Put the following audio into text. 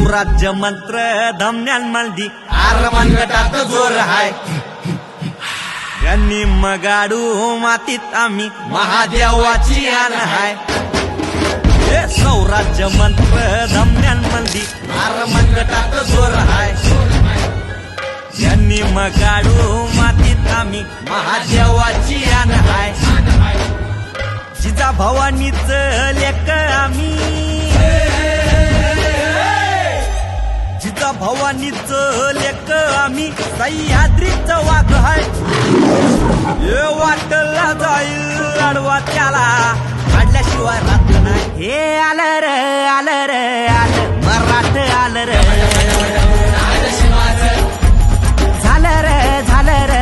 सौराज्य मंत्र धमन्यान मल्दी आरमान गटात जोर हाय यांनी मगाडू मातीत आम्ही महादेवाची आण हाय सौराज्य मंत्र धमन्यान मल्दी आरमान गटात जोर हाय यांनी मगाडू मातीत आम्ही महादेवाची आण हाय जिजा भवानीच लेक आम्ही जिजा भवानीच लेक आम्ही सह्याद्रीच वाघ हाय